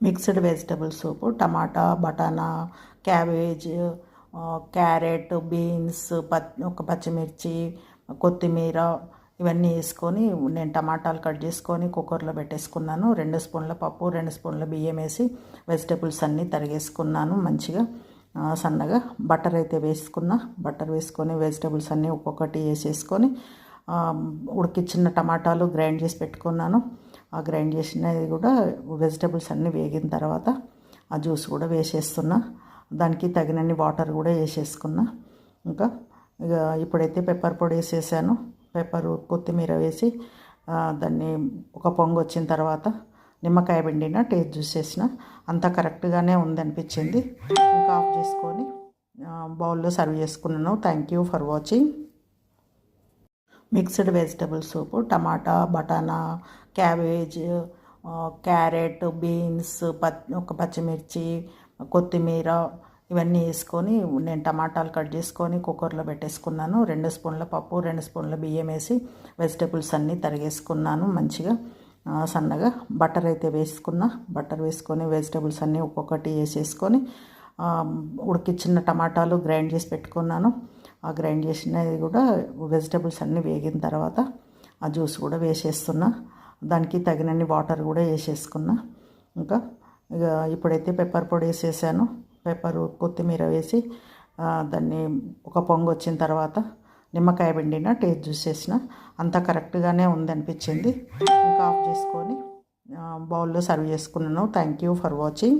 Mixed vegetable soup tomato, బటానా, cabbage, carrot, beans, ఒక పచ్చిమిర్చి, కొత్తిమీర ఇవన్నీ వేసుకొని నేను టమాటాలు కట్ చేసుకొని కుక్కర్లో పెట్టేసుకున్నాను. 2 స్పూన్ల పప్పు, 2 స్పూన్ల బియ్యం వేసి వెజిటబుల్స్ అన్నీ తరిగేసుకున్నాను మంచిగా సన్నగా. బటర్ అయితే వేసుకున్నా. బటర్ వేసుకొని వెజిటబుల్స్ అన్నీ ఒక్కొక్కటి వేసేసుకొని ఉడికించిన టమాటాలు గ్రైండ్ చేసి పెట్టుకున్నాను. ఆ గ్రైండ్ చేసినది కూడా వెజిటబుల్స్ అన్నీ వేగిన తర్వాత ఆ జ్యూస్ కూడా వేసేస్తున్నా. దానికి తగినన్ని వాటర్ కూడా వేసేసుకున్నా. ఇంకా ఇక ఇప్పుడైతే పెప్పర్ పొడి వేసేసాను. పెప్పరు, కొత్తిమీర వేసి దాన్ని ఒక పొంగు వచ్చిన తర్వాత నిమ్మకాయ పిండిన టేస్ట్ చూసేసిన. అంతా కరెక్ట్గానే ఉందనిపించింది. ఇంకా ఆఫ్ చేసుకొని బౌల్లో సర్వ్ చేసుకున్నాను. Thank you for watching. Mixed vegetable soup tomato, బటానా, క్యాబేజ్, క్యారెట్, బీన్స్, ఒక పచ్చిమిర్చి, కొత్తిమీర ఇవన్నీ వేసుకొని నేను టమాటాలు కట్ చేసుకొని కుక్కర్లో పెట్టేసుకున్నాను. 2 స్పూన్ల పప్పు, 2 స్పూన్ల బియ్యం వేసి వెజిటబుల్స్ అన్నీ తరిగేసుకున్నాను మంచిగా సన్నగా. బటర్ అయితే వేసుకున్నా. బటర్ వేసుకొని వెజిటబుల్స్ అన్నీ ఒక్కొక్కటి వేసేసుకొని ఉడికించిన టమాటాలు గ్రైండ్ చేసి పెట్టుకున్నాను. ఆ గ్రైండ్ చేసినది కూడా వెజిటబుల్స్ అన్నీ వేగిన తర్వాత ఆ జ్యూస్ కూడా వేసేస్తున్నా. దానికి తగినన్ని వాటర్ కూడా వేసేసుకున్నా. ఇంకా ఇక ఇప్పుడైతే పెప్పర్ పొడి వేసేసాను. పెప్పరు, కొత్తిమీర వేసి దాన్ని ఒక పొంగు వచ్చిన తర్వాత నిమ్మకాయ పిండిన టేస్ట్ చూసేసిన. అంతా కరెక్ట్గానే ఉందనిపించింది. ఇంకా ఆఫ్ చేసుకొని బౌల్లో సర్వ్ చేసుకున్నాను. Thank you for watching.